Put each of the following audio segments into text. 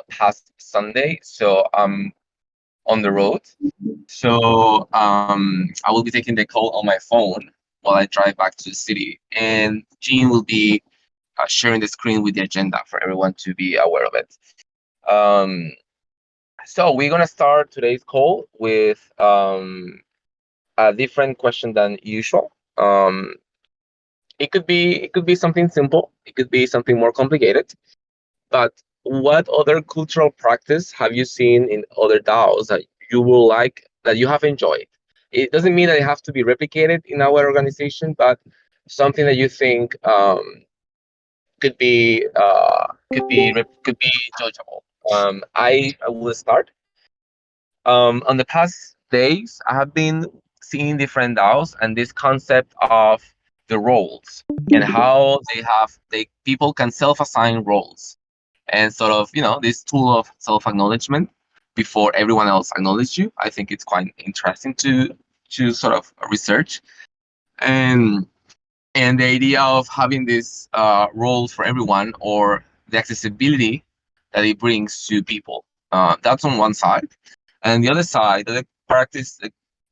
past Sunday, so I'm on the road. So I will be taking the call on my phone while I drive back to the city, and Jean will be sharing the screen with the agenda for everyone to be aware of it. Um, so we're gonna start today's call with a different question than usual. It could be something simple. It could be something more complicated. But what other cultural practice have you seen in other DAOs that you will like, that you have enjoyed? It doesn't mean that it has to be replicated in our organization, but something that you think could be enjoyable. I will start. On the past days, I have been seeing different DAOs and this concept of the roles and how they people can self-assign roles and sort of this tool of self-acknowledgement before everyone else acknowledges you. I think it's quite interesting to sort of research and the idea of having this role for everyone, or the accessibility that it brings to people. That's on one side, and the other side, the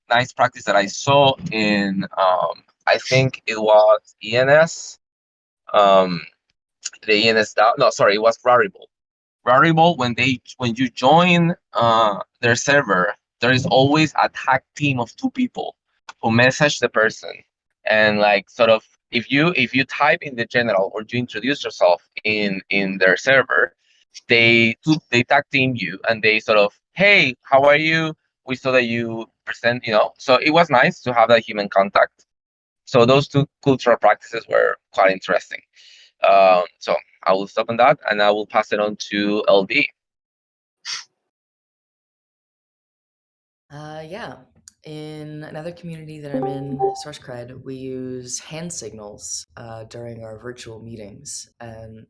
nice practice that I saw in I think it was ENS. Um, the ENS DAO, no, sorry, it was Rarible. Rarible, when you join their server, there is always a tag team of two people who message the person, and like sort of if you type in the general or you introduce yourself in their server, they tag team you and they sort of, hey, how are you? We saw that you present, so it was nice to have that human contact. So those two cultural practices were quite interesting. So I will stop on that and I will pass it on to LD. Yeah. In another community that I'm in, SourceCred, we use hand signals during our virtual meetings, and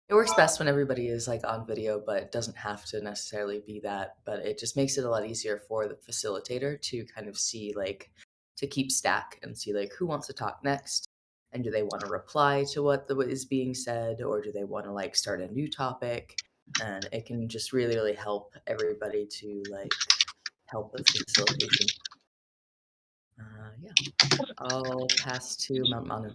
it works best when everybody is like on video, but it doesn't have to necessarily be that. But it just makes it a lot easier for the facilitator to kind of see to keep stack and see who wants to talk next, and do they want to reply to what is being said, or do they want to start a new topic? And it can just really, really help everybody to help with facilitation. Yeah, I'll pass to Mount Manu.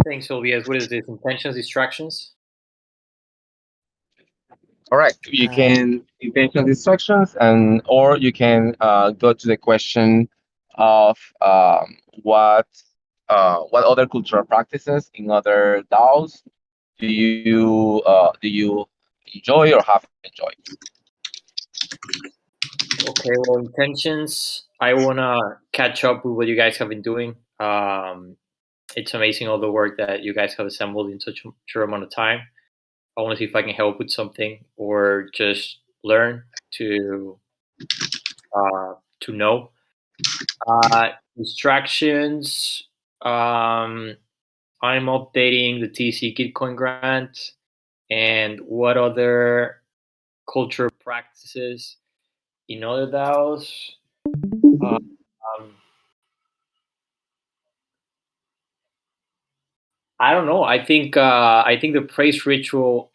Thanks, Olvias. What is this? Intentions, distractions? All right, you can intentional distractions, or you can go to the question of what other cultural practices in other DAOs do you enjoy or have enjoyed? Okay, well, intentions. I want to catch up with what you guys have been doing. It's amazing all the work that you guys have assembled in such a short amount of time. I want to see if I can help with something or just learn to know. Distractions. I'm updating the TC Gitcoin grant, and what other culture practices in other DAOs. Um, I don't know. I think the praise ritual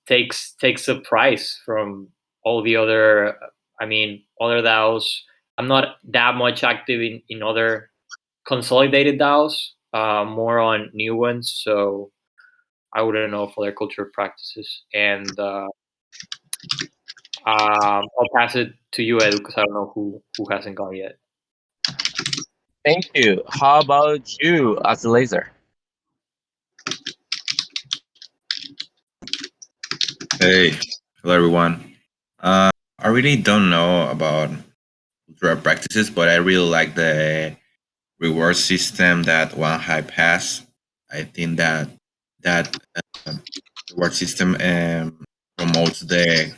takes a price from all the other. I mean, other DAOs. I'm not that much active in other consolidated DAOs. More on new ones. So I wouldn't know for their cultural practices. And I'll pass it to you, Edu, because I don't know who hasn't gone yet. Thank you. How about you, as a laser? Hey, hello everyone. I really don't know about cultural practices, but I really like the reward system that One Hype has. I think that reward system promotes the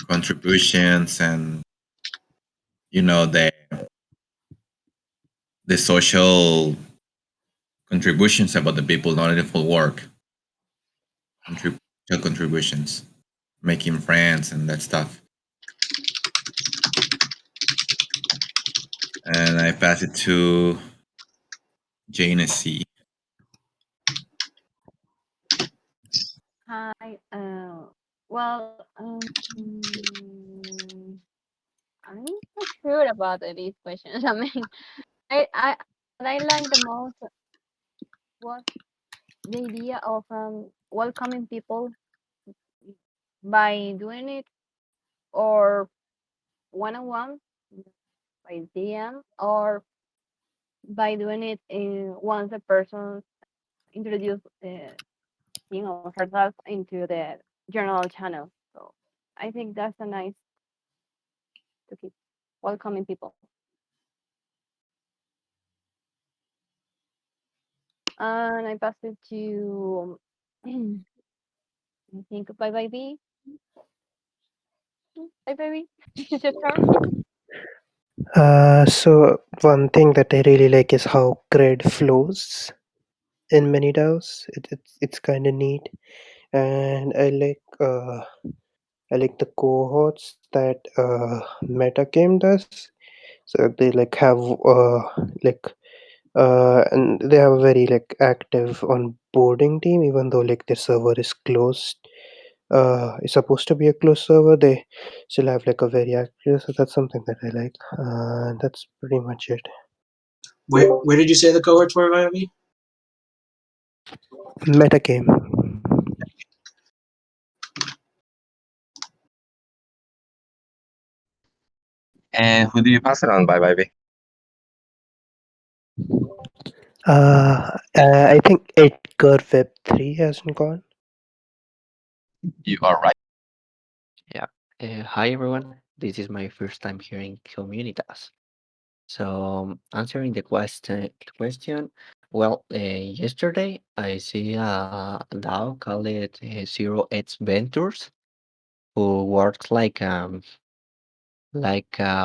contributions and the social contributions about the people, not only for work. Social contributions, making friends and that stuff. And I pass it to Jane C. Hi. Well, mm, I'm not sure about these questions. I mean, I what I like the most was the idea of welcoming people by doing it or one on one by DM or by doing it once a person introduce him or herself into the general channel. So I think that's a nice to keep welcoming people. And I pass it to I think bye bye B. Bye bye B. It's your turn. So one thing that I really like is how cred flows in many DAOs. It's kind of neat, and I like the cohorts that Metagame does. So they like have like and they have a very like active onboarding team, even though like their server is closed. It's supposed to be a closed server. They still have like a very active. So that's something that I like. That's pretty much it. Where did you say the cohorts were, Vivi? Metagame. And who do you pass it on by, baby? I think Edgar Web 3 hasn't gone. You are right. Yeah. Hi everyone. This is my first time hearing Communitas. So answering the question. Well, yesterday I see a DAO called it Zero X Ventures, who works like a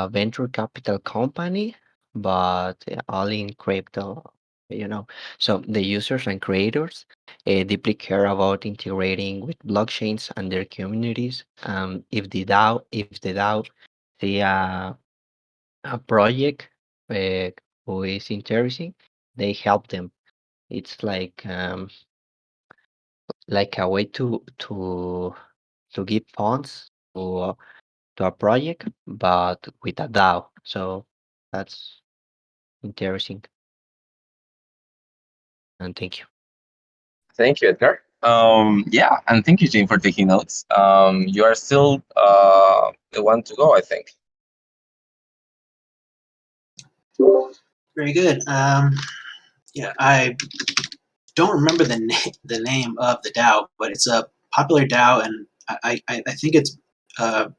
venture capital company, but all in crypto. You know, so the users and creators deeply care about integrating with blockchains and their communities. If the DAO see a project uh, who is interesting, they help them. It's like a way to give funds to a project, but with a DAO. So that's interesting. And thank you. Thank you, Edgar. Yeah, and thank you, Jane, for taking notes. You are still the one to go, I think. Very good. Yeah, I don't remember the name of the DAO, but it's a popular DAO, and I think it's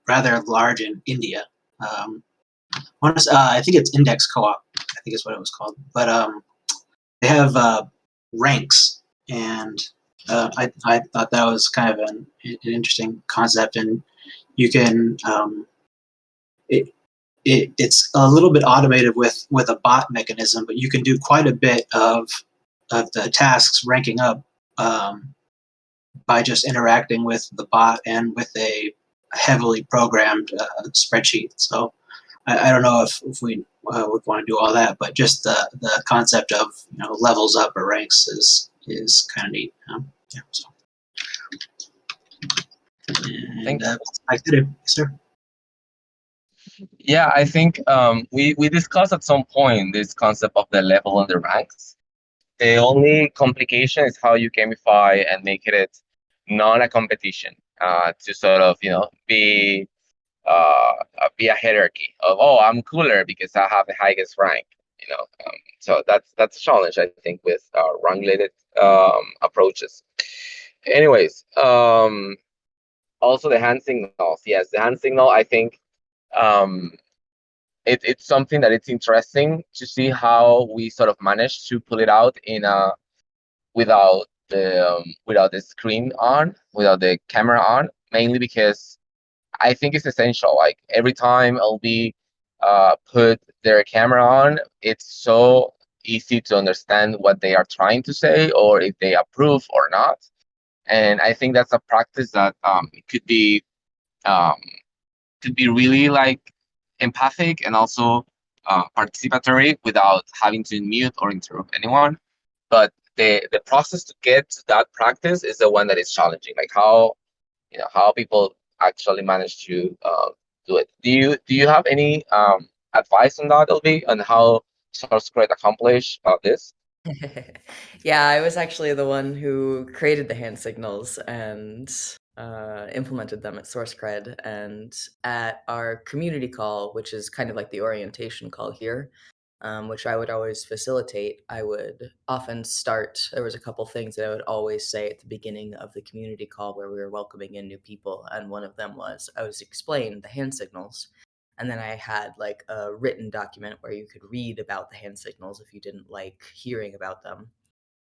rather large in India. I think it's Index Co-op. I think is what it was called. But they have ranks, and I thought that was kind of an interesting concept, and you can it, it's a little bit automated with a bot mechanism, but you can do quite a bit of the tasks ranking up by just interacting with the bot and with a heavily programmed spreadsheet. So I don't know if we would want to do all that, but just the concept of levels up or ranks is kind of neat. Yeah. So. Thank And I did it, sir. Yeah, I think we discussed at some point this concept of the level and the ranks. The only complication is how you gamify and make it not a competition to sort of be a hierarchy of, oh, I'm cooler because I have the highest rank. So that's a challenge, I think, with rank related approaches. Anyways, also the hand signals. Yes, the hand signal, I think um, it's something that it's interesting to see how we sort of manage to pull it out in a without the screen on, without the camera on, mainly because I think it's essential. Like every time LB put their camera on, it's so easy to understand what they are trying to say or if they approve or not. And I think that's a practice that um, could be really like empathic and also participatory without having to mute or interrupt anyone. But the process to get to that practice is the one that is challenging. Like how people actually manage to do it. Do you have any advice on that, LB, on how SourceCred accomplish this? Yeah, I was actually the one who created the hand signals and implemented them at SourceCred. And at our community call, which is kind of like the orientation call here, which I would always facilitate, I would often start. There was a couple things that I would always say at the beginning of the community call where we were welcoming in new people. And one of them was I was explain the hand signals. And then I had like a written document where you could read about the hand signals if you didn't like hearing about them.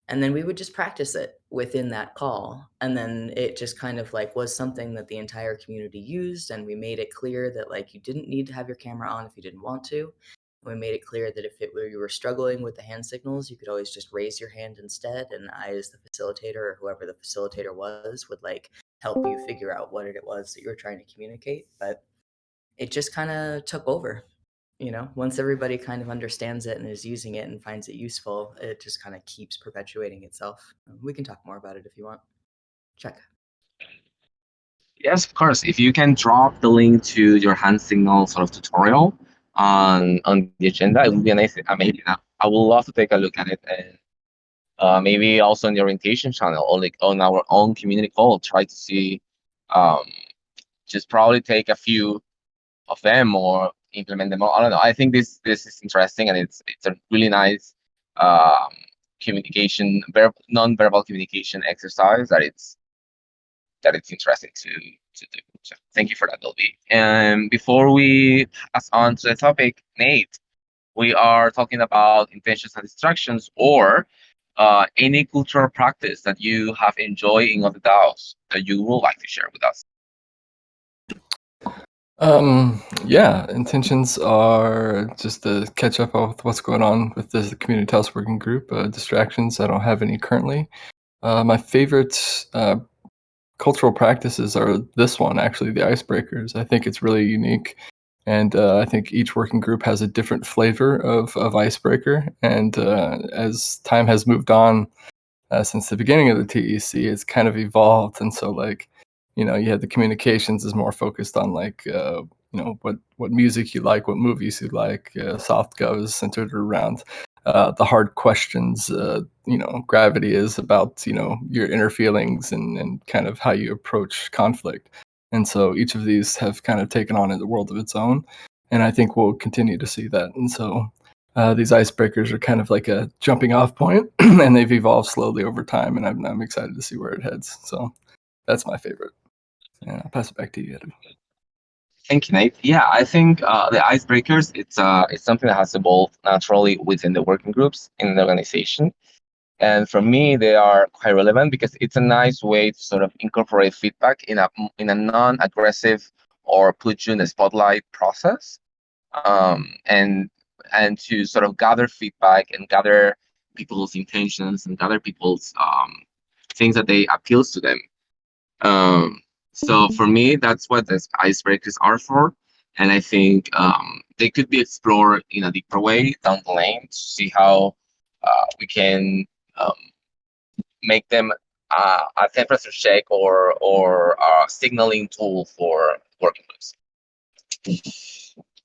And then we would just practice it within that call. And then it just kind of like was something that the entire community used. And we made it clear that like you didn't need to have your camera on if you didn't want to. And we made it clear that if it were you were struggling with the hand signals, you could always just raise your hand instead. And I, as the facilitator or whoever the facilitator was, would like help you figure out what it was that you were trying to communicate. But it just kind of took over. Once everybody kind of understands it and is using it and finds it useful, it just kind of keeps perpetuating itself. We can talk more about it if you want. Check. Yes, of course. If you can drop the link to your hand signal sort of tutorial on the agenda, it would be amazing. I would love to take a look at it, and maybe also on the orientation channel or like on our own community call, try to see, just probably take a few of them or implement them. I don't know. I think this is interesting, and it's a really nice communication, non-verbal communication exercise that it's interesting to do. So thank you for that, Dolby. And before we pass on to the topic, Nate, we are talking about intentions and distractions, or any cultural practice that you have enjoyed in other DAOs that you would like to share with us. Yeah, intentions are just to catch up with what's going on with the community task working group. Distractions, I don't have any currently. My favorite cultural practices are this one, actually, the icebreakers. I think it's really unique. And I think each working group has a different flavor of icebreaker. And as time has moved on since the beginning of the TEC, it's kind of evolved. And so, like, you had the communications is more focused on like, what music you like, what movies you like. Soft gov is centered around the hard questions. Gravity is about, your inner feelings and kind of how you approach conflict. And so each of these have kind of taken on a world of its own. And I think we'll continue to see that. And so these icebreakers are kind of like a jumping off point, and they've evolved slowly over time. And I'm excited to see where it heads. So that's my favorite. Yeah, I'll pass it back to you, Edu. Thank you, Nate. Yeah, I think the icebreakers, it's something that has evolved naturally within the working groups in the organization. And for me, they are quite relevant because it's a nice way to sort of incorporate feedback in a non-aggressive or put you in the spotlight process, and to sort of gather feedback and gather people's intentions and gather people's things that they appeals to them. So for me, that's what the icebreakers are for. And I think they could be explored in a deeper way down the lane to see how we can make them a temperature check or a signaling tool for working groups.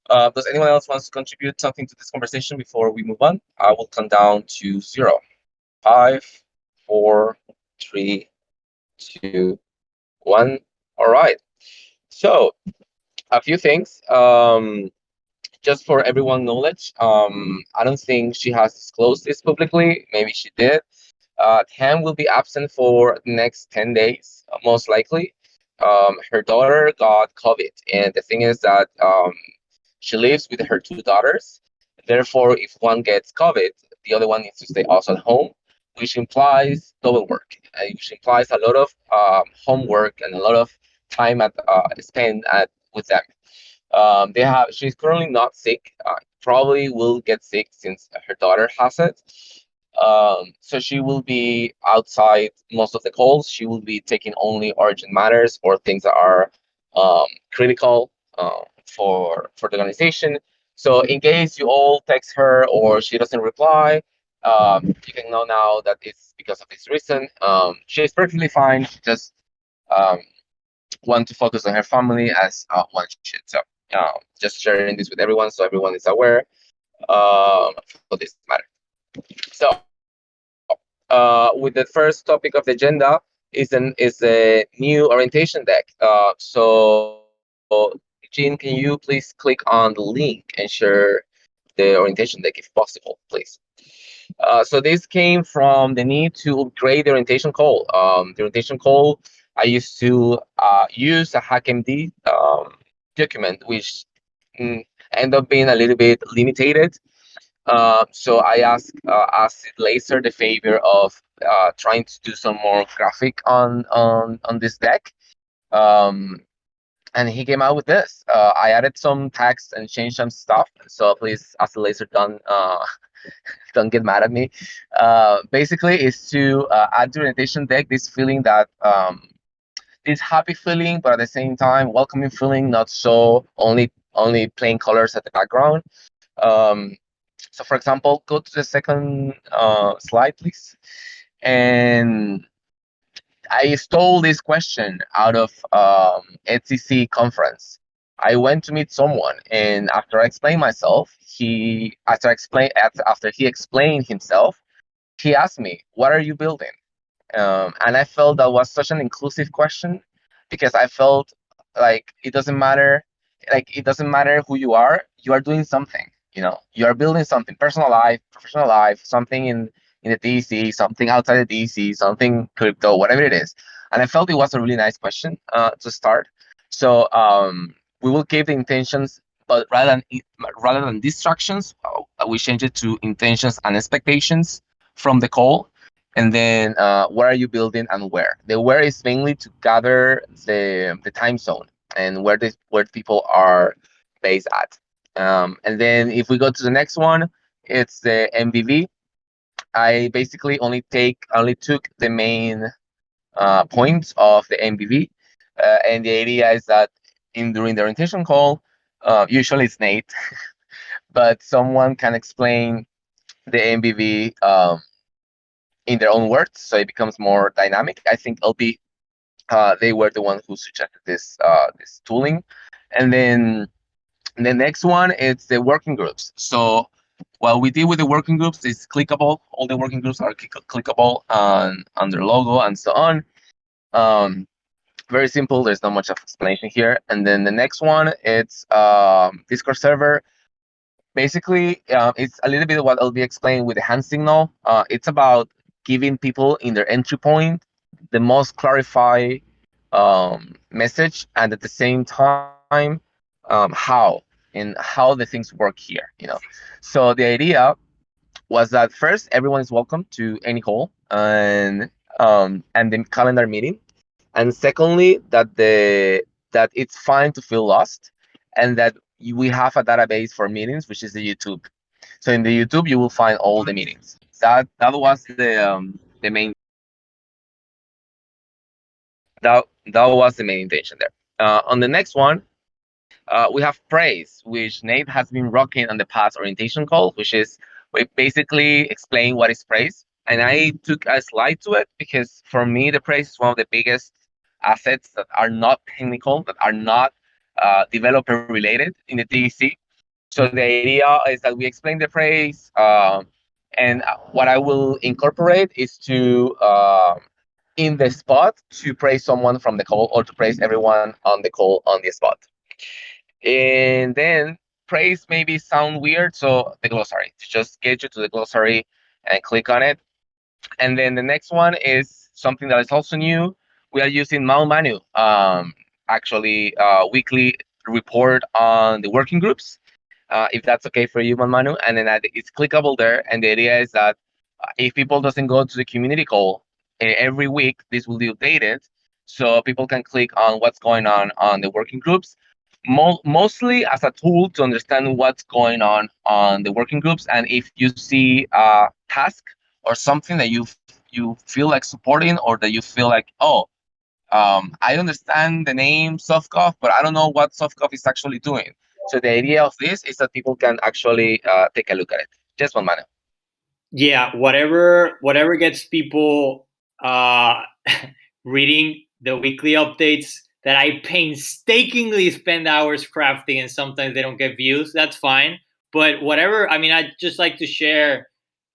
Does anyone else want to contribute something to this conversation before we move on? I will count down to 0. 5, 4, 3, 2, 1. All right. So a few things. Just for everyone's knowledge, I don't think she has disclosed this publicly. Maybe she did. Tam will be absent for the next 10 days, most likely. Her daughter got COVID, and the thing is that she lives with her 2 daughters. Therefore, if one gets COVID, the other one needs to stay also at home, which implies double work, which implies a lot of homework and a lot of time spent with them. She's currently not sick. Probably will get sick since her daughter has it. So she will be outside most of the calls. She will be taking only urgent matters or things that are critical for the organization. So in case you all text her or she doesn't reply, You can know now that it's because of this reason. She's perfectly fine. She just um, want to focus on her family as one should. So just sharing this with everyone so everyone is aware for this matter. So with the first topic of the agenda is a new orientation deck. So Jean, can you please click on the link and share the orientation deck if possible, please? So this came from the need to upgrade the orientation call. The orientation call I used to use a HackMD document, which mm, end up being a little bit limited. So I asked Laser the favor of trying to do some more graphic on this deck. Um, and he came out with this. I added some text and changed some stuff. So please, as the Laser done, don't get mad at me. Basically, is to add to the orientation deck this feeling that this happy feeling, but at the same time welcoming feeling, not so only plain colors at the background. Um, so, for example, go to the second slide, please. And I stole this question out of HCC conference. I went to meet someone, and after I explained myself, after he explained himself, he asked me, "What are you building?" And I felt that was such an inclusive question because I felt like it doesn't matter who you are doing something. You are building something, personal life, professional life, something in the DC, something outside the DC, something crypto, whatever it is. And I felt it was a really nice question to start. So we will keep the intentions, but rather than distractions, we change it to intentions and expectations from the call. And then what are you building and where? The where is mainly to gather the time zone and where people are based at. And then if we go to the next one, it's the MVV. I basically only took the main points of the MVV, and the idea is that during the orientation call, usually it's Nate, but someone can explain the MVV in their own words, so it becomes more dynamic. I think LP they were the ones who suggested this tooling, and then the next one is the working groups. So what we did with the working groups is clickable. All the working groups are clickable on their logo and so on. Um, Very simple. There's not much of explanation here. And then the next one, it's Discord server. Basically, it's a little bit what I'll be explaining with the hand signal. It's about giving people in their entry point the most clarified message, and at the same time, how the things work here. So the idea was that first, everyone is welcome to any call and the calendar meeting, and secondly, that it's fine to feel lost, and that we have a database for meetings, which is the YouTube. So in the YouTube, you will find all the meetings. That was the main that was the main intention there. On the next one, we have praise, which Nate has been rocking on the past orientation call, which is we basically explain what is praise. And I took a slide to it because for me, the praise is one of the biggest assets that are not technical, that are not developer related in the DEC. So the idea is that we explain the praise, and what I will incorporate is to in the spot to praise someone from the call or to praise everyone on the call on the spot. And then praise maybe sound weird, so the glossary, to just get you to the glossary and click on it. And then the next one is something that is also new. We are using Mount Manu, actually weekly report on the working groups, if that's okay for you, Mount Manu. And then it's clickable there. And the idea is that if people doesn't go to the community call every week, this will be updated, so people can click on what's going on the working groups, mostly as a tool to understand what's going on the working groups. And if you see a task or something that you feel like supporting, or that you feel like, oh, I understand the name SoftCoff, but I don't know what SoftCoff is actually doing. So the idea of this is that people can actually take a look at it. Just one minute. yeah, whatever gets people reading the weekly updates that I painstakingly spend hours crafting, and sometimes they don't get views. That's fine. But whatever, I mean, I just like to share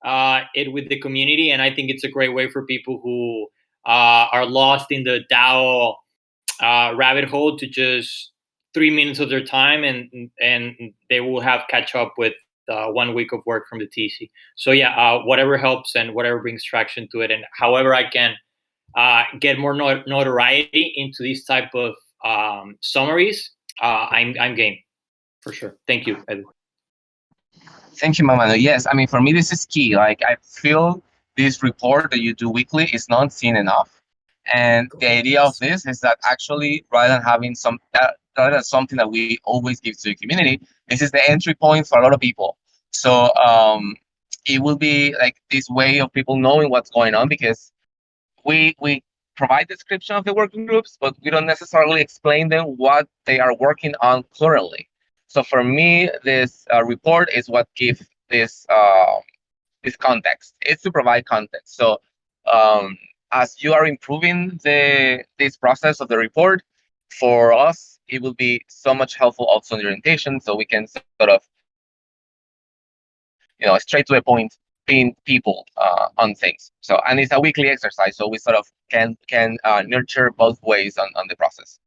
it with the community, and I think it's a great way for people who are lost in the DAO rabbit hole to just 3 minutes of their time, and they will have catch up with 1 week of work from the TC. So yeah, whatever helps and whatever brings traction to it, and however I can get more notoriety into these type of summaries, I'm game for sure. Thank you, Edu. Thank you, Mamano. Yes, I mean, for me, this is key. Like, I feel this report that you do weekly is not seen enough. And the idea of this is that actually, rather than having rather than something that we always give to the community, this is the entry point for a lot of people. So it will be like this way of people knowing what's going on, because we provide description of the working groups, but we don't necessarily explain them what they are working on currently. So for me, this report is what gives this context. It's to provide context. So as you are improving this process of the report, for us, it will be so much helpful also in the orientation, so we can sort of, straight to the point, pin people on things. So, and it's a weekly exercise, so we sort of can nurture both ways on the process.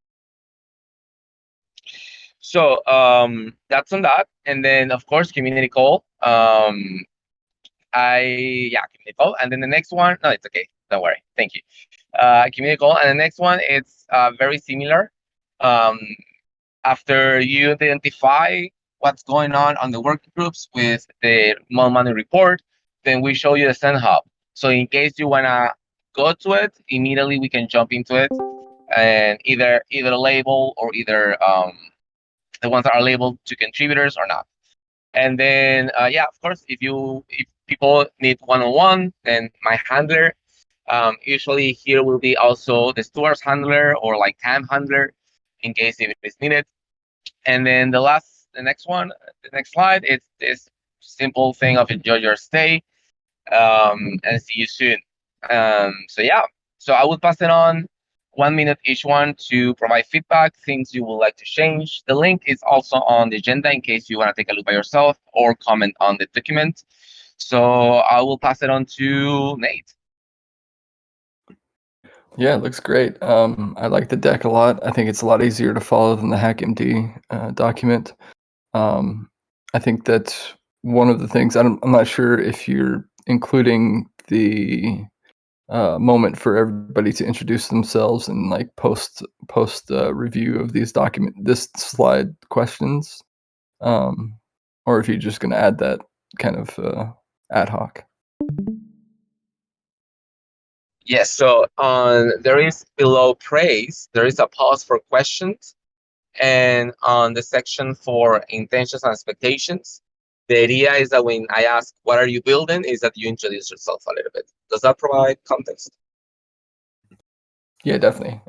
So that's on that, and then of course community call. Community call, and then the next one. No, it's okay. Don't worry. Thank you. Community call, and the next one, it's very similar. After you identify what's going on the working groups with the money report, then we show you the Send Hub. So in case you wanna go to it, immediately we can jump into it and either label or either the ones that are labeled to contributors or not. And then of course, if people need one-on-one, then my handler. Usually here will be also the Steward's handler or like time handler in case if it's needed. And then the next slide, it's this simple thing of enjoy your stay, and see you soon. So I will pass it on 1 minute each one to provide feedback, things you would like to change. The link is also on the agenda in case you want to take a look by yourself or comment on the document. So I will pass it on to Nate. Yeah, it looks great. I like the deck a lot. I think it's a lot easier to follow than the HackMD document. I think that's one of the things. I'm not sure if you're including the moment for everybody to introduce themselves and like post review of this slide questions, or if you're just going to add that kind of ad hoc. Yes, so there is below praise, there is a pause for questions. And on the section for intentions and expectations, the idea is that when I ask, what are you building, is that you introduce yourself a little bit. Does that provide context? Yeah, definitely.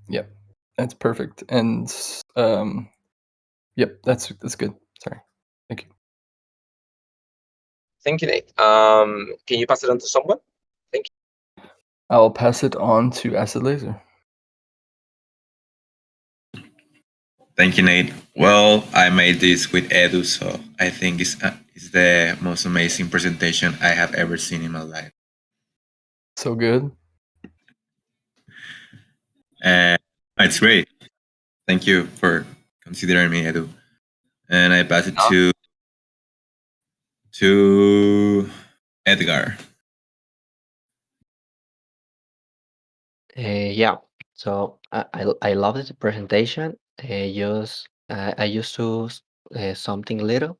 Yep, that's perfect. And yep, that's good. Sorry. Thank you. Thank you, Nate. Can you pass it on to someone? Thank you. I'll pass it on to Acid Laser. Thank you, Nate. Well, I made this with Edu, so I think it's the most amazing presentation I have ever seen in my life. So good. And it's great. Thank you for considering me, Edu. And I pass it to Edgar. Yeah, so I love the presentation. I used to something little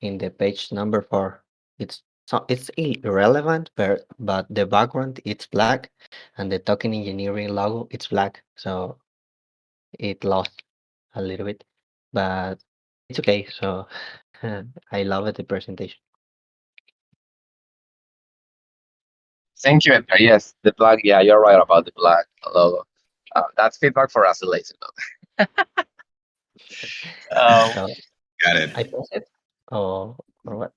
in the page number 4. It's irrelevant, but the background it's black, and the token engineering logo it's black, so it lost a little bit, but it's okay. So I love the presentation. Thank you, Edgar. Yes, the black. Yeah, you're right about the black logo. That's feedback for us later, though. So Got it. I press it or what?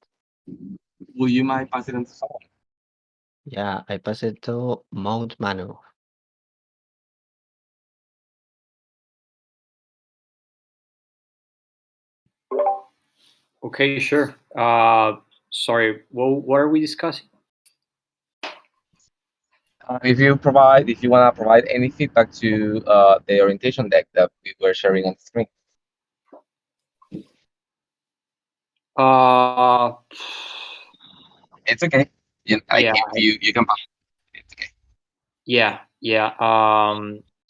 will you mind passing it to someone? Yeah, I pass it to Mount Manu. Okay, sure. Sorry, what are we discussing? If you want to provide any feedback to the orientation deck that we were sharing on the screen. Uh, It's okay. Yeah. If you can pass, it's okay. yeah.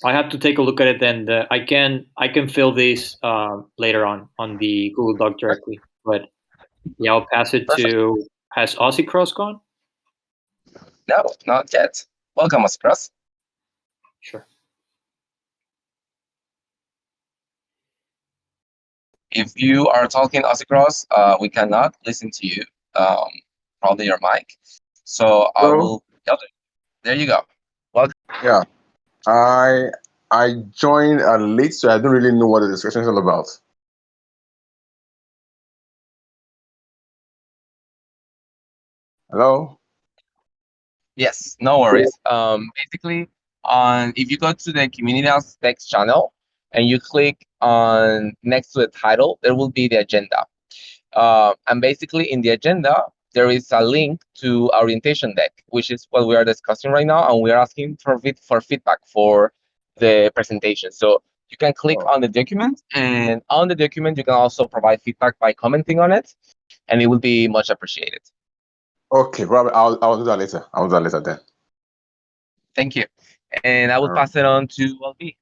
I have to take a look at it, and I can fill this later on the Google Doc directly. But yeah, I'll pass it Perfect. to. Has Aussie Cross gone? No, not yet. Welcome, Oscars. Sure. If you are talking Oscars, we cannot listen to you. Probably your mic. So I Hello? will. Yep, there you go. Welcome. Yeah. I joined late, so I don't really know what the discussion is all about. Hello? Yes, no worries. Basically, if you go to the Communitas text channel and you click on next to the title, there will be the agenda. And basically, in the agenda, there is a link to our orientation deck, which is what we are discussing right now, and we are asking for feedback for the presentation. So you can click on the document, and on the document, you can also provide feedback by commenting on it, and it will be much appreciated. Okay, Robert, I'll do that later. I'll do that later then. Thank you. And I will pass it on to LB.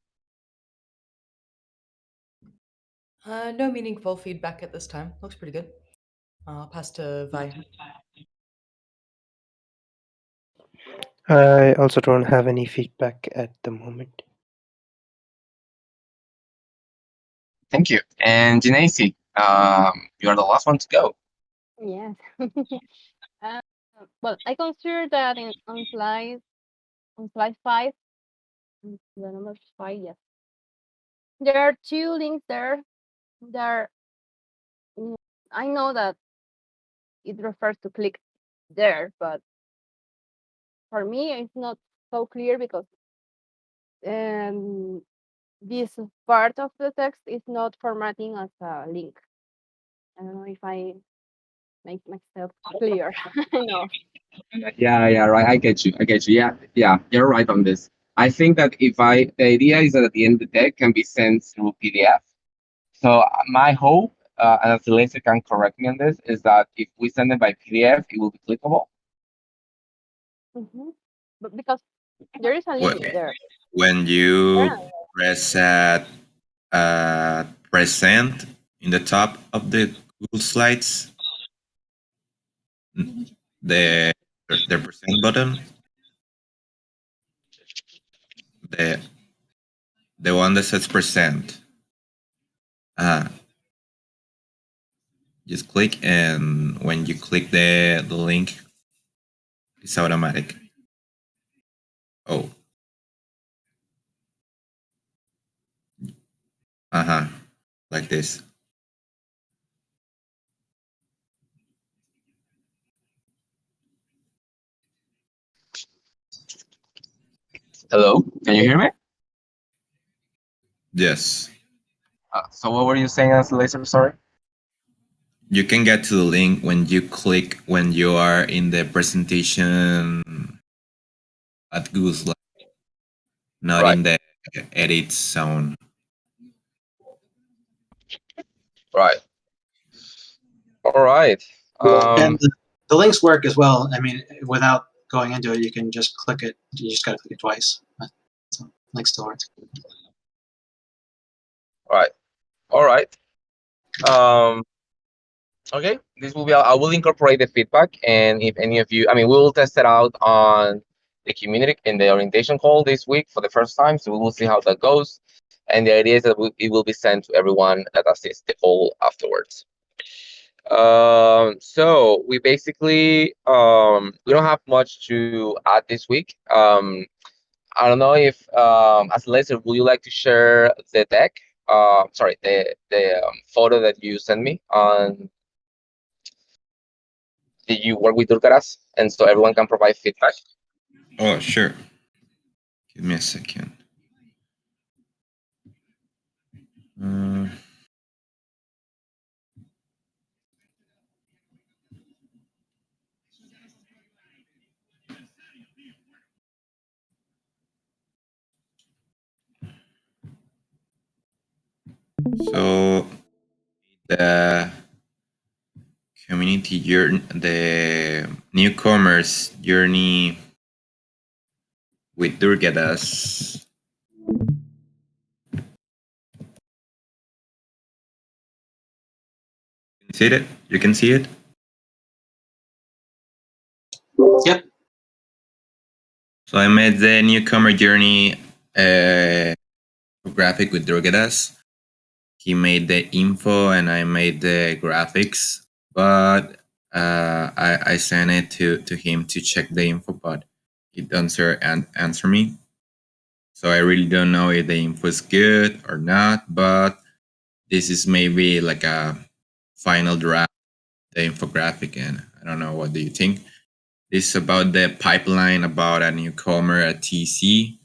No meaningful feedback at this time. Looks pretty good. I'll pass to Vi. I also don't have any feedback at the moment. Thank you. And Janaisi, you are the last one to go. Yes. Well, I consider that on slide 5, the number 5, yes. There are 2 links there. I know that it refers to click there, but for me, it's not so clear because this part of the text is not formatting as a link. I don't know if I make myself clear. No. Yeah, right. I get you. Yeah, you're right on this. I think that the idea is that at the end the deck can be sent through PDF. So my hope, and as the laser can correct me on this, is that if we send it by PDF, it will be clickable. But because there is a link there. When you press present in the top of the Google Slides, the present button, the one that says present. Just click, and when you click the link, it's automatic. Oh. Like this. Hello, can you hear me? Yes. So what were you saying as the laser? Sorry. You can get to the link when you are in the presentation at Google Slides, not in the edit zone. Right. All right. And the links work as well. I mean, without going into it, you can just click it. You just got to click it twice. So links still work. Right. All right. Okay, this will be. I will incorporate the feedback, and if any of you, we will test it out on the community in the orientation call this week for the first time. So we will see how that goes, and the idea is that it will be sent to everyone that assists the call afterwards. So we basically we don't have much to add this week. I don't know if as a laser, would you like to share the deck? Sorry, the photo that you sent me on Did you work with Durgaras, and so everyone can provide feedback? Oh, sure. Give me a second. Uh, so the community journey, the newcomers journey with Durgadas. See it? You can see it? Yep. So I made the newcomer journey graphic with Durgadas. He made the info and I made the graphics, but I sent it to him to check the info, but he didn't answer me. So I really don't know if the info is good or not, but this is maybe like a final draft, the infographic, and I don't know, what do you think? This is about the pipeline about a newcomer at TC,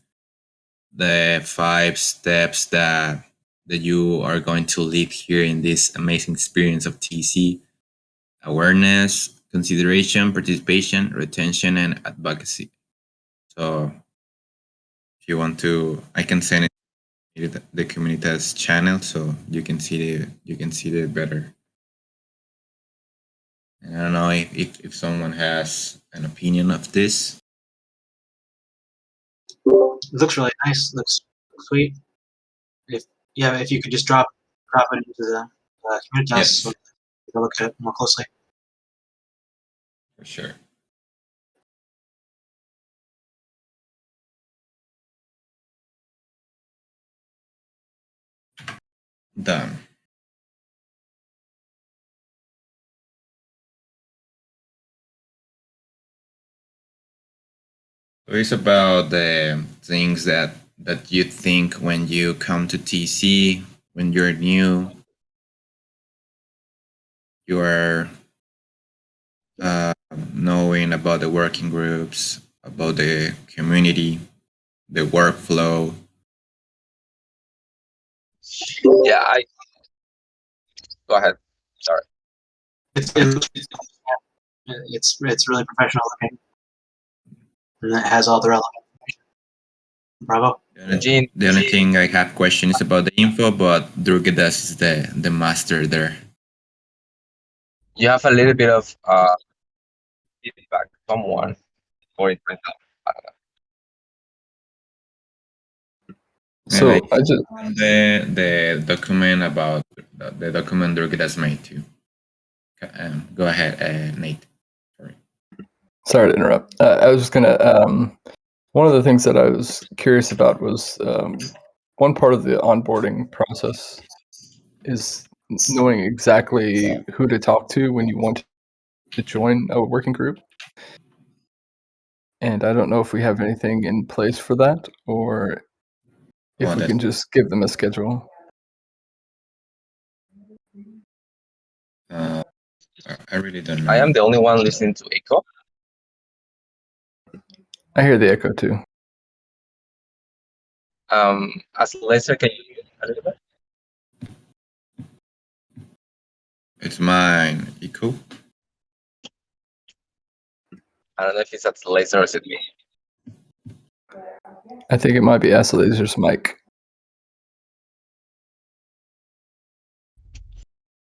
the 5 steps that you are going to lead here in this amazing experience of TC: awareness, consideration, participation, retention, and advocacy. So if you want to, I can send it to the Communitas channel so you can see it better. And I don't know if someone has an opinion of this. It looks really nice. Looks sweet. If you could just drop it into the Communitas, Yes, so we can look at it more closely. for sure. Done. So it's about the things that you think when you come to TC, when you're new, you are knowing about the working groups, about the community, the workflow. Yeah, I go ahead. Sorry. It's really professional looking, and it has all the relevant information. Bravo. Gene, The only thing I have questions about the info, but Durgadas is the master there. you have a little bit of feedback. Someone or it went out. So And I just the document about the document Durgadas made too. Go ahead, Nate. Sorry. sorry to interrupt. I was just gonna. One of the things that I was curious about was one part of the onboarding process is knowing exactly who to talk to when you want to join a working group. And I don't know if we have anything in place for that, or if we can just give them a schedule. I really don't know. I am the only one listening to echo. I hear the echo too. As Lester, can you mute a little bit? It's mine. Echo. I don't know if it's at Lester or is it me. I think it might be Laser's mic.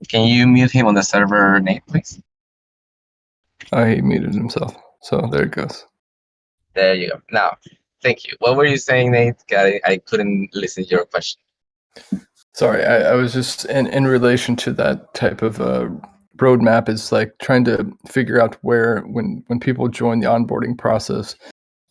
Can you mute him on the server, Nate, please? Oh, he muted himself. So there it goes. There you go. Now, thank you. What were you saying, Nate? I couldn't listen to your question. Sorry, I was just in relation to that type of roadmap is like trying to figure out where when people join the onboarding process.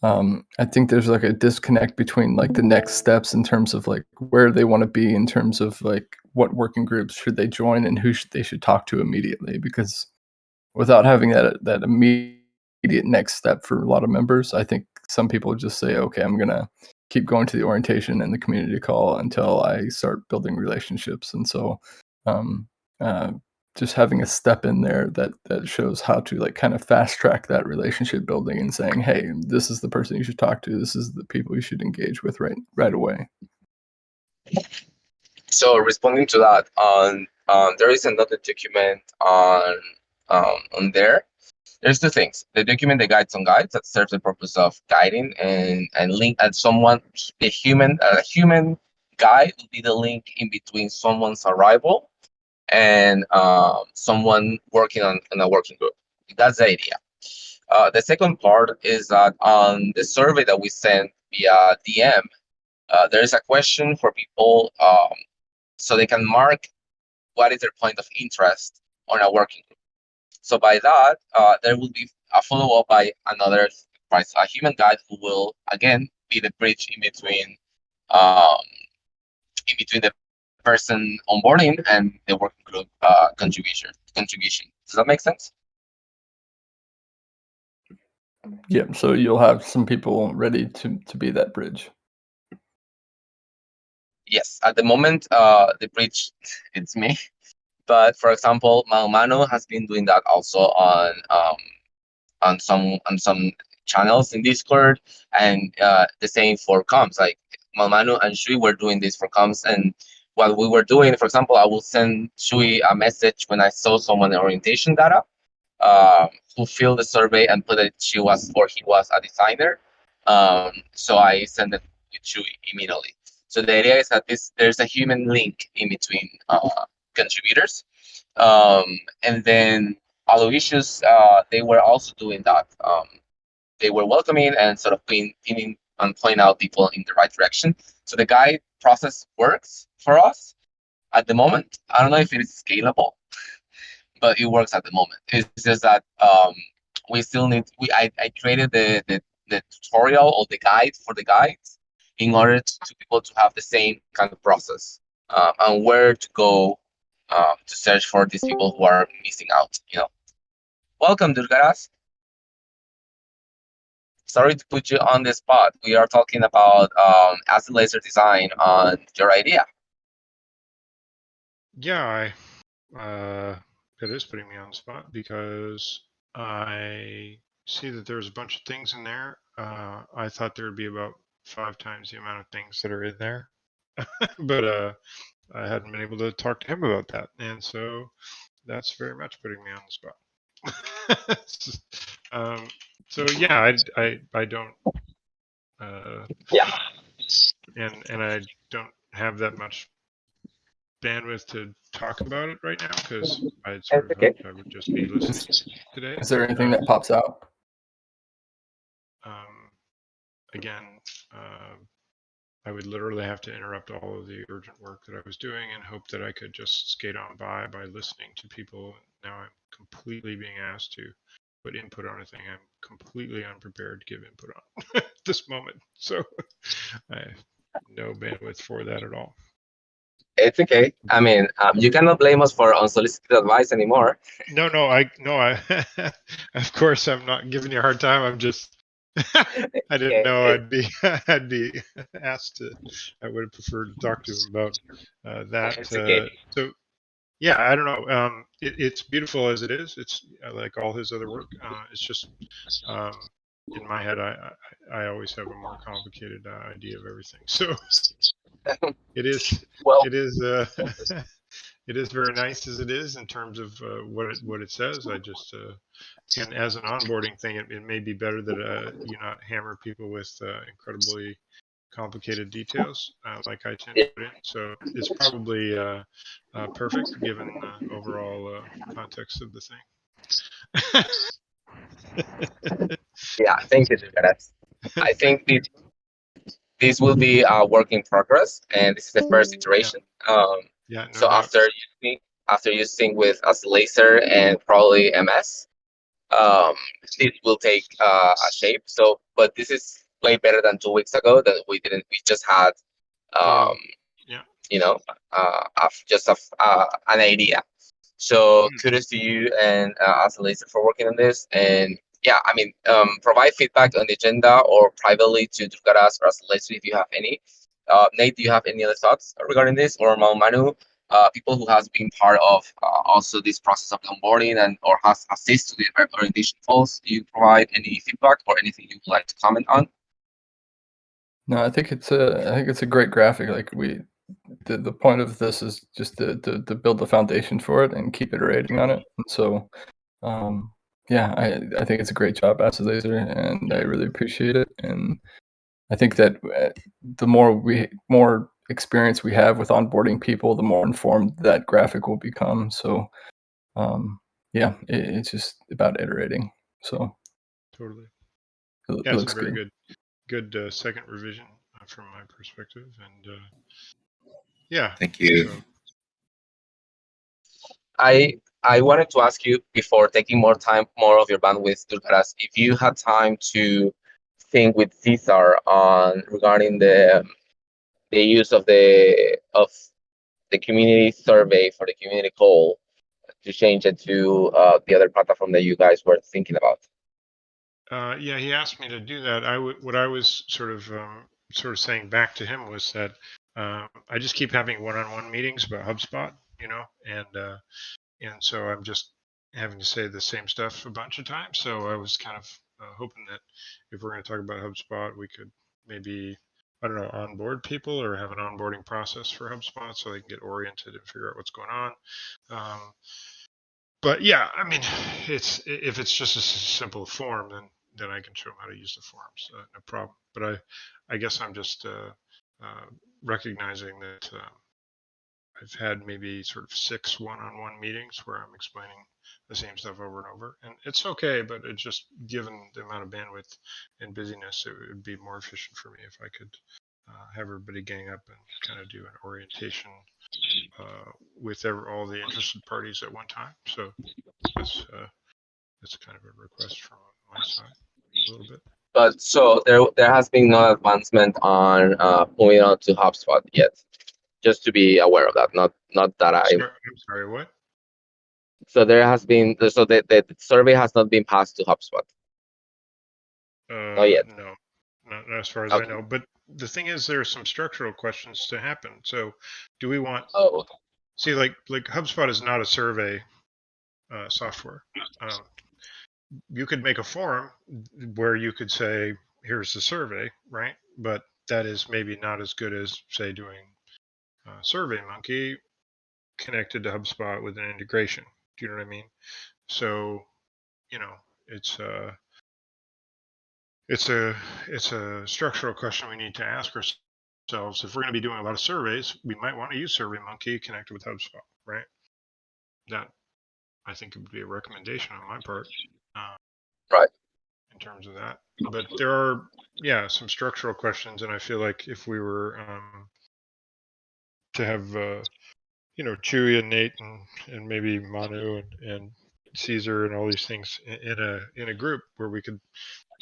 I think there's like a disconnect between like the next steps in terms of like where they want to be in terms of like what working groups should they join and who they should talk to immediately, because without having that immediate next step for a lot of members, I think some people just say, okay, I'm gonna keep going to the orientation and the community call until I start building relationships. And so just having a step in there that shows how to like kind of fast track that relationship building and saying, hey, this is the person you should talk to. This is the people you should engage with right away. So responding to that, there is another document on there. There's two things: the document, the guides on guides, that serves the purpose of guiding and link, and someone, a human guide will be the link in between someone's arrival and someone working on a working group. That's the idea. The second part is that on the survey that we sent via DM, there is a question for people, so they can mark what is their point of interest on a working group. So by that, there will be a follow-up by another, a human guide who will again be the bridge in between the person onboarding and the working group contribution. Does that make sense? Yeah, so you'll have some people ready to be that bridge. Yes, at the moment, the bridge, it's me. But for example, Mano has been doing that also on some channels in Discord, and the same for comms. Like Mano and Shui were doing this for comms, and what we were doing, for example, I will send Shui a message when I saw someone in orientation data who filled the survey and put that she was or he was a designer. So I send it with Shui immediately. So the idea is that there's a human link in between contributors, and then Aloysius, they were also doing that. They were welcoming and sort of pinning and pointing out people in the right direction. So the guide process works for us at the moment. I don't know if it is scalable, but it works at the moment. It's just that we still need. I created the tutorial or the guide for the guides in order to people to have the same kind of process and where to go to search for these people who are missing out. Welcome, Durgaras. Sorry to put you on the spot. We are talking about acid laser design on your idea. Yeah, it is putting me on the spot because I see that there's a bunch of things in there. I thought there would be about 5 times the amount of things that are in there, but I hadn't been able to talk to him about that, and so that's very much putting me on the spot. So yeah, I don't. Yeah. And I don't have that much bandwidth to talk about it right now because I sort of hoped I would just be listening today. Is there anything that pops out? Again, I would literally have to interrupt all of the urgent work that I was doing and hope that I could just skate on by listening to people. Now I'm completely being asked to put input on a thing I'm completely unprepared to give input on at this moment. So I have no bandwidth for that at all. It's okay. I mean, you cannot blame us for unsolicited advice anymore. No, I of course I'm not giving you a hard time. I'm just I didn't know I'd be asked to. I would have preferred to talk to him about that. It's okay. So yeah, I don't know. It's beautiful as it is. It's like all his other work. It's just in my head, I always have a more complicated idea of everything. So it is. Well, it is. It is very nice as it is in terms of what it says. I just and as an onboarding thing, it may be better that you not hammer people with incredibly complicated details like I tend to put in. So it's probably perfect given the overall context of the thing. Yeah, thank you, Lucas. I think this will be a work in progress, and this is the first iteration. Yeah, no so doubt. after using with as laser and probably MS, it will take a shape. So, but this is way better than 2 weeks ago that we didn't. We just had, just an idea. So kudos to you and as a laser for working on this. And yeah, I mean, provide feedback on the agenda or privately to Durgaras or as a laser if you have any. Nate, do you have any other thoughts regarding this, or Manu? people who has been part of also this process of onboarding and or has assisted with orientation calls. Do you provide any feedback or anything you would like to comment on? No, I think it's a great graphic. Like the point of this is just to build the foundation for it and keep iterating on it. And so, yeah, I think it's a great job, Acid Laser, and I really appreciate it. And I think that the more experience we have with onboarding people, the more informed that graphic will become. So, yeah, it's just about iterating. So Totally. it Yeah, it's a looks very good. good second revision from my perspective, and yeah. Thank you. So I wanted to ask you before taking more of your bandwidth, Dulcaras, if you had time to think with Cesar on regarding the use of the community survey for the community call to change it to the other platform that you guys were thinking about. yeah, he asked me to do that. What I was sort of saying back to him was that I just keep having one-on-one meetings about HubSpot, and so I'm just having to say the same stuff a bunch of times. So I was kind of hoping that if we're going to talk about HubSpot, we could maybe, I don't know, onboard people or have an onboarding process for HubSpot so they can get oriented and figure out what's going on. But yeah, I mean, if it's just a simple form, then I can show them how to use the forms, no problem. But I guess I'm just recognizing that I've had maybe sort of 6 one-on-one meetings where I'm explaining the same stuff over and over, and it's okay. But it's just given the amount of bandwidth and busyness, it would be more efficient for me if I could have everybody gang up and kind of do an orientation with all the interested parties at one time. So that's kind of a request from my side a little bit. But so there has been no advancement on moving on to HubSpot yet. Just to be aware of that. Not that I'm sorry, what? So there has been the survey has not been passed to HubSpot. Not yet. No, not as far as Okay. I know. But the thing is, there are some structural questions to happen. So, do we want? Oh, okay. See, like HubSpot is not a survey software. You could make a form where you could say, "Here's the survey," right? But that is maybe not as good as, say, doing SurveyMonkey connected to HubSpot with an integration. Do you know what I mean? So, it's a structural question we need to ask ourselves. If we're going to be doing a lot of surveys, we might want to use SurveyMonkey connected with HubSpot, right? That I think would be a recommendation on my part. Right. In terms of that, but there are some structural questions, and I feel like if we were to have Chewy and Nate and maybe Manu and Caesar and all these things in a group where we could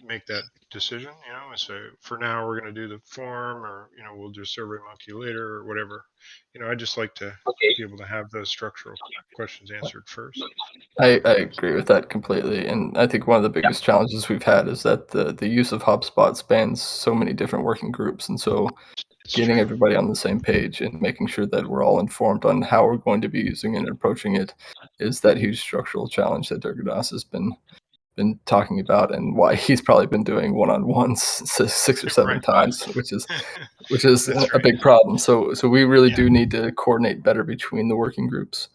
make that decision, and so for now we're going to do the form, or we'll do SurveyMonkey later or whatever. I just like to be able to have those structural questions answered first. I agree with that completely, and I think one of the biggest challenges we've had is that the use of HubSpot spans so many different working groups, and so getting everybody on the same page and making sure that we're all informed on how we're going to be using it and approaching it is that huge structural challenge that Durgadas has been talking about, and why he's probably been doing one-on-ones 6 or 7 times, which is a big problem. So we really do need to coordinate better between the working groups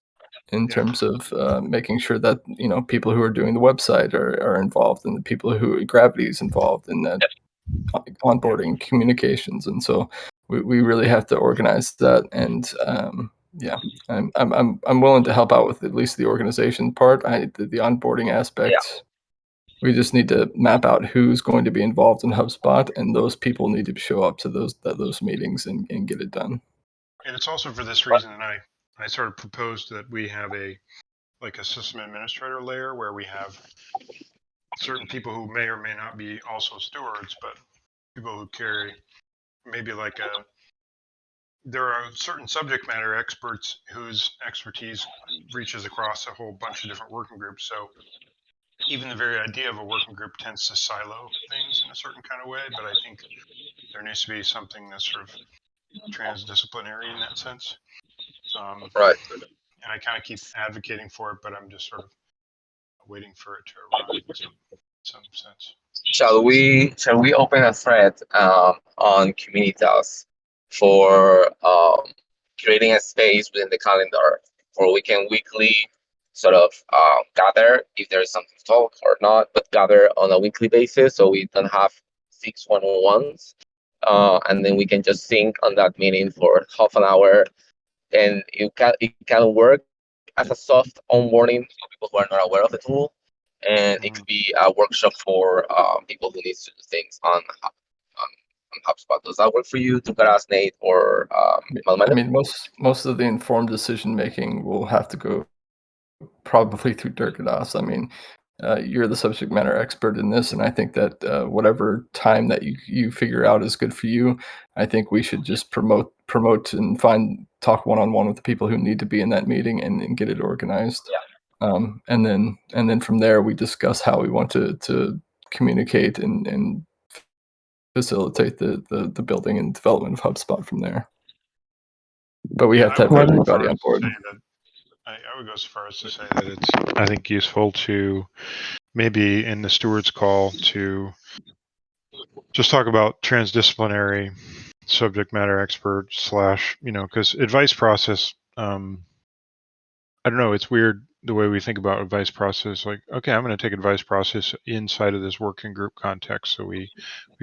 in terms of making sure that people who are doing the website are involved, and the people who Gravity is involved in that onboarding communications. And so we really have to organize that. And I'm willing to help out with at least the organization part. The onboarding aspect. We just need to map out who's going to be involved in HubSpot, and those people need to show up to those meetings and get it done. And it's also for this reason that I sort of proposed that we have a system administrator layer where we have certain people who may or may not be also stewards, but people who carry maybe there are certain subject matter experts whose expertise reaches across a whole bunch of different working groups. So even the very idea of a working group tends to silo things in a certain kind of way, but I think there needs to be something that's sort of transdisciplinary in that sense. Right. And I kind of keep advocating for it, but I'm just sort of waiting for it to arrive in some sense. Shall we open a thread on Communitas for creating a space within the calendar where we can weekly sort of gather if there is something to talk or not, but gather on a weekly basis so we don't have 6 one-on-ones, and then we can just sync on that meeting for half an hour, and it can work as a soft onboarding for people who are not aware of the tool, and it could be a workshop for people who need to do things on HubSpot. Does that work for you, Tukaras, Nate, or I Malmada? mean, most of the informed decision making will have to go probably through Dirkadas. I mean, you're the subject matter expert in this, and I think that whatever time that you figure out is good for you, I think we should just promote and talk one-on-one with the people who need to be in that meeting and get it organized. And then from there we discuss how we want to communicate and facilitate the building and development of HubSpot from there. But we have to have everybody on board. I would go as far as to say that it's, I think, useful to maybe in the stewards call to just talk about transdisciplinary subject matter expert / because advice process, I don't know, it's weird the way we think about advice process. Like, okay, I'm going to take advice process inside of this working group context. So we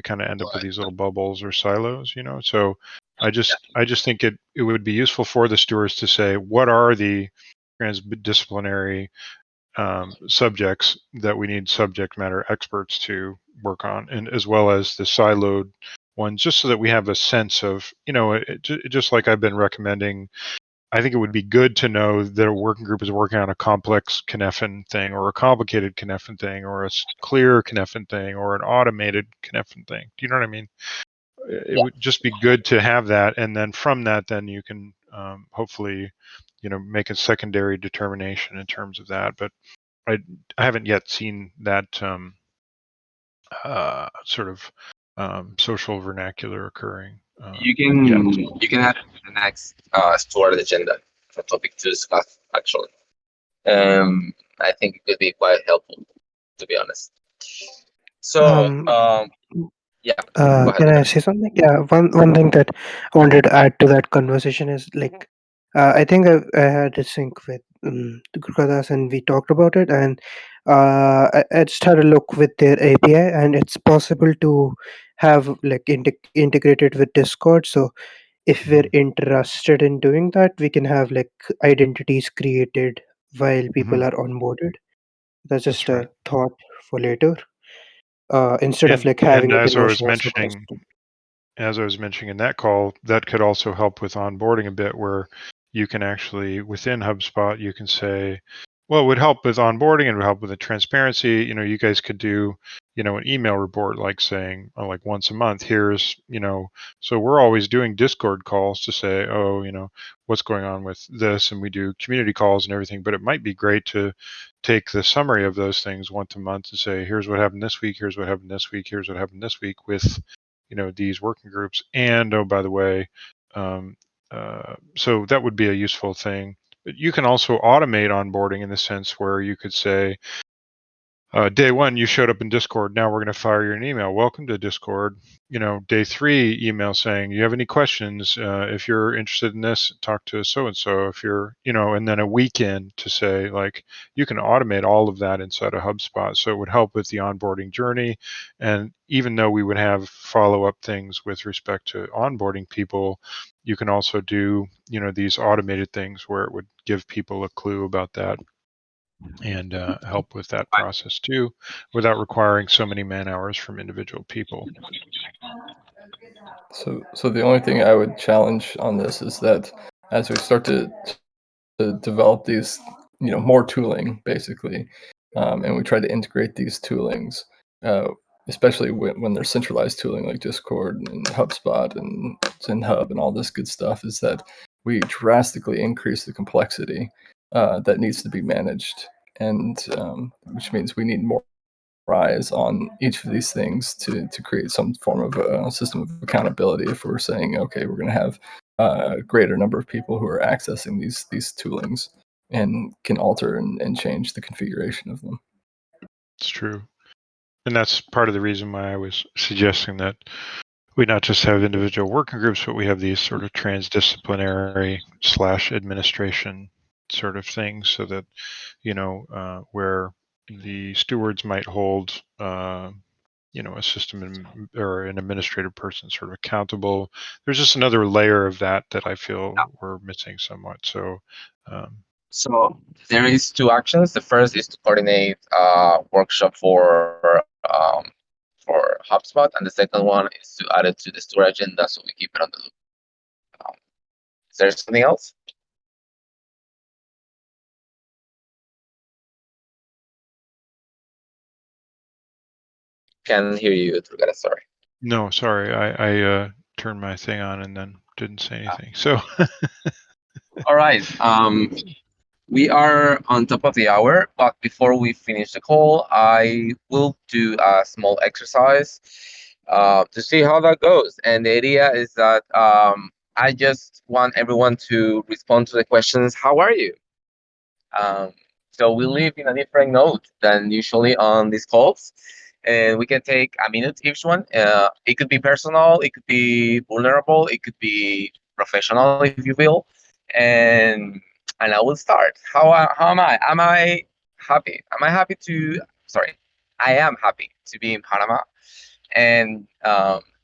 kind of end up with these little bubbles or silos, So I just think it would be useful for the stewards to say, what are the transdisciplinary subjects that we need subject matter experts to work on, and as well as the siloed ones, just so that we have a sense of, just like I've been recommending. I think it would be good to know that a working group is working on a complex Cynefin thing, or a complicated Cynefin thing, or a clear Cynefin thing, or an automated Cynefin thing. Do you know what I mean? It would just be good to have that, and then from that, then you can hopefully, make a secondary determination in terms of that. But I haven't yet seen that sort of social vernacular occurring. You can add the next Steward agenda for topic to discuss. Actually, I think it could be quite helpful, to be honest. So, yeah. Go ahead, Can I Lucas. say something? Yeah, one thing that I wanted to add to that conversation is like, I think I had a sync with Gurkadas and we talked about it, and I just had a look with their API, and it's possible to have like integrated with Discord. So if we're interested in doing that, we can have like identities created while people are onboarded. That's just right. a thought for later. Instead of like And having it as in I was Ocean mentioning, in that call, that could also help with onboarding a bit, where you can actually, within HubSpot, you can say, well, it would help with onboarding and it would help with the transparency. You guys could do, an email report, like saying, like once a month, here's, so we're always doing Discord calls to say, oh, what's going on with this. And we do community calls and everything, but it might be great to take the summary of those things once a month and say, here's what happened this week, here's what happened this week, here's what happened this week with, these working groups. And oh, by the way, so that would be a useful thing. But you can also automate onboarding in the sense where you could say, day one, you showed up in Discord. Now we're going to fire you an email. Welcome to Discord. Day 3, email saying, you have any questions? If you're interested in this, talk to so-and-so. If you're, and then a weekend to say, like, you can automate all of that inside of HubSpot. So it would help with the onboarding journey. And even though we would have follow-up things with respect to onboarding people, you can also do, these automated things where it would give people a clue about that and help with that process too, without requiring so many man hours from individual people. So the only thing I would challenge on this is that as we start to develop these, more tooling basically, and we try to integrate these toolings, especially when they're centralized tooling like Discord and HubSpot and ZenHub and all this good stuff, is that we drastically increase the complexity that needs to be managed, and which means we need more eyes on each of these things to create some form of a system of accountability. If we're saying, okay, we're going to have a greater number of people who are accessing these toolings and can alter and change the configuration of them. It's true. And that's part of the reason why I was suggesting that we not just have individual working groups, but we have these sort of transdisciplinary / administration sort of things, so that, where the stewards might hold, a system or an administrative person sort of accountable. There's just another layer of that I feel we're missing somewhat. So, So there is two actions. The first is to coordinate a workshop for HubSpot, and the second one is to add it to the Steward agenda so we keep it on the loop. Is there something else? Can't hear you, Drugada, sorry. no, sorry, I turned my thing on and then didn't say anything. So, All right. We are on top of the hour, but before we finish the call, I will do a small exercise to see how that goes. And the idea is that I just want everyone to respond to the questions, how are you? So we live in a different note than usually on these calls. And we can take a minute each one. It could be personal, it could be vulnerable, it could be professional, if you will. And I will start. How am I? Am I happy? Am I happy to? Sorry, I am happy to be in Panama, and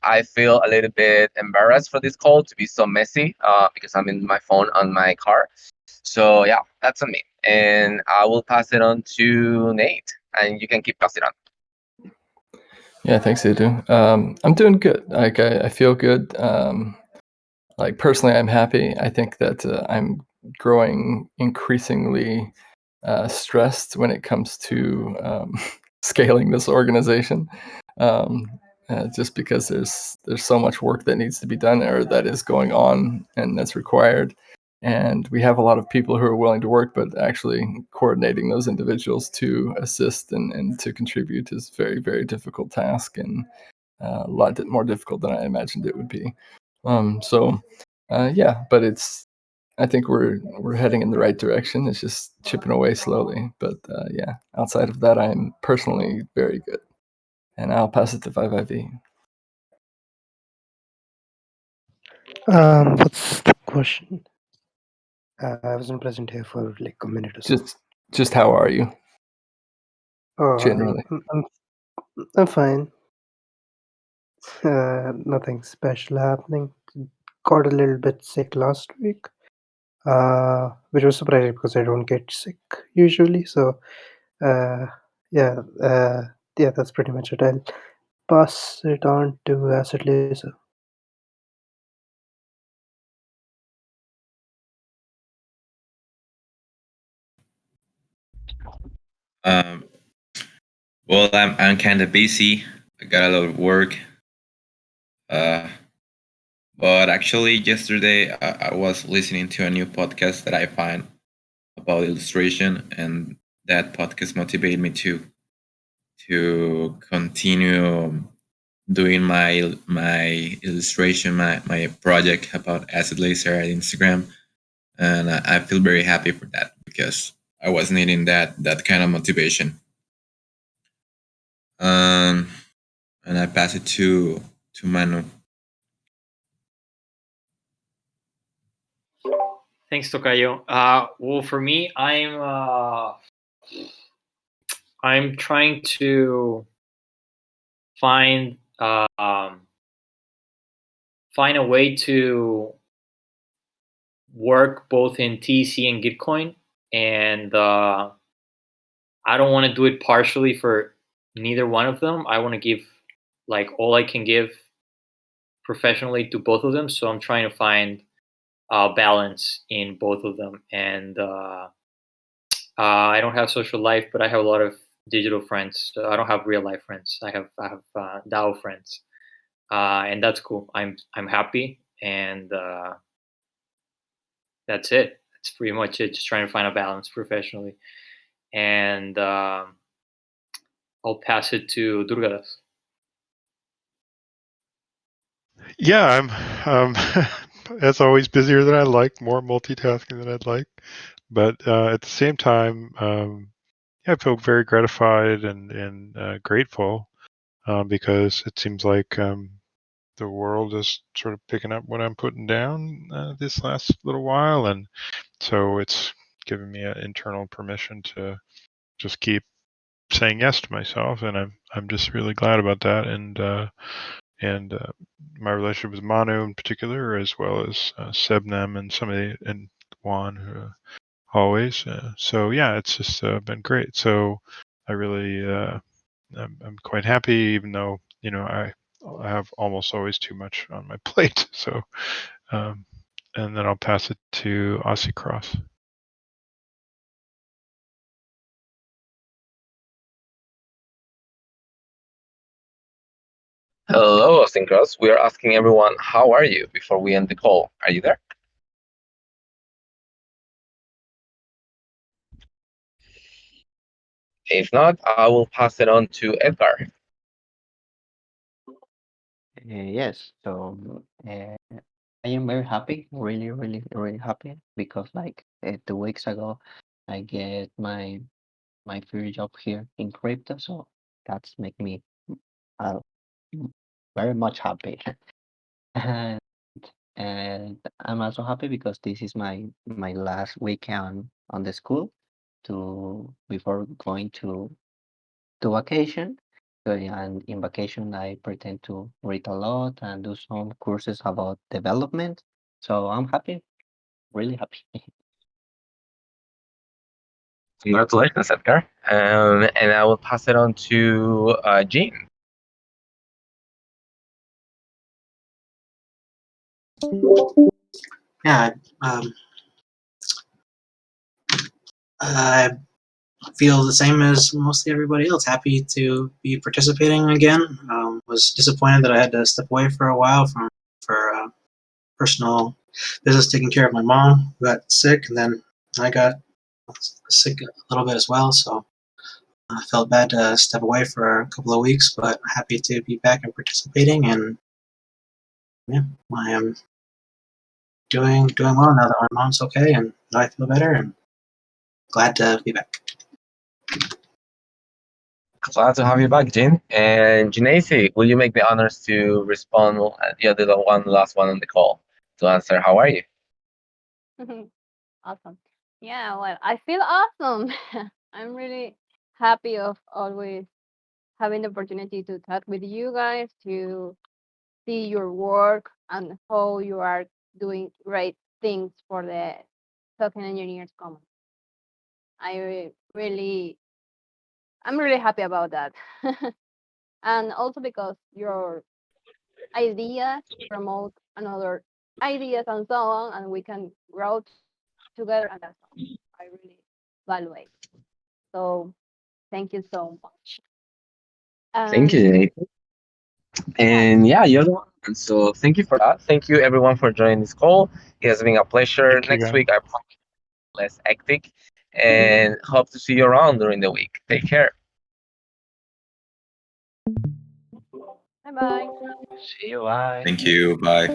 I feel a little bit embarrassed for this call to be so messy because I'm in my phone on my car. So yeah, that's on me, and I will pass it on to Nate, and you can keep passing on. Yeah, thanks, Edu. I'm doing good. Like I feel good. Like personally, I'm happy. I think that I'm growing increasingly stressed when it comes to scaling this organization. Just because there's so much work that needs to be done or that is going on and that's required. And we have a lot of people who are willing to work, but actually coordinating those individuals to assist and to contribute is a very, very difficult task, and a lot more difficult than I imagined it would be. Yeah, but I think we're heading in the right direction. It's just chipping away slowly. But yeah, outside of that, I'm personally very good. And I'll pass it to 5IV. What's the question? I wasn't present here for like a minute or so. Just how are you? Oh, Generally. I'm fine. Nothing special happening. Got a little bit sick last week, which was surprising because I don't get sick usually. So, yeah, that's pretty much it. I'll pass it on to Acid Laser. Well, I'm kind of busy. I got a lot of work. But actually, yesterday I was listening to a new podcast that I find about illustration, and that podcast motivated me to continue doing my illustration, my project about acid laser at Instagram, and I feel very happy for that because I was needing that kind of motivation. And I pass it to Manu. Thanks, Tokayo. Well, for me, I'm trying to find a way to work both in TC and Gitcoin, and I don't want to do it partially for neither one of them. I want to give like all I can give professionally to both of them. So I'm trying to find balance in both of them, and I don't have social life, but I have a lot of digital friends. So I don't have real life friends. I have DAO friends, and that's cool. I'm happy, and that's it. That's pretty much it. Just trying to find a balance professionally, and I'll pass it to Durgadas. yeah, I'm It's always busier than I'd like, more multitasking than I'd like. But at the same time, yeah, I feel very gratified and grateful because it seems like the world is sort of picking up what I'm putting down this last little while, and so it's given me an internal permission to just keep saying yes to myself, and I'm just really glad about that, and my relationship with Manu in particular, as well as Sebnem and and Juan, always. So yeah, it's just been great. So I really I'm quite happy, even though I have almost always too much on my plate. So um, and then I'll pass it to Aussie Cross. Hello, Asynchronous. We are asking everyone, how are you before we end the call? Are you there? If not, I will pass it on to Edgar. Yes, so I am very happy, really, really, really happy because like 2 weeks ago, I get my first job here in crypto, so that's make me uh, very much happy. and and I'm also happy because this is my last weekend on the school to before going to vacation. So yeah, and in vacation I pretend to read a lot and do some courses about development. So I'm happy, really happy. Congratulations, Edgar. And I will pass it on to Jean. Yeah, I feel the same as mostly everybody else. Happy to be participating again. Was disappointed that I had to step away for a while for personal business, taking care of my mom who got sick, and then I got sick a little bit as well. So I felt bad to step away for a couple of weeks, but happy to be back and participating. And yeah, I am doing well now that my mom's okay and I feel better, and glad to be back. Glad to have you back, Jean. And Janaisi, will you make the honors to respond? Yeah, the last one on the call to answer. How are you? Awesome. Yeah, well, I feel awesome. I'm really happy of always having the opportunity to talk with you guys, to see your work and how you are doing great things for the token engineers common. Really, I'm really happy about that. And also because your ideas promote another ideas and so on, and we can grow together, and that's something I really value. So thank you so much. Thank you, And Janaisi. And yeah, you're the one. And so thank you for that. Thank you, everyone, for joining this call. It has been a pleasure. Thank you, Next guys. week, I promise less hectic, and hope to see you around during the week. Take care. bye bye. See you, bye. Thank you. Bye.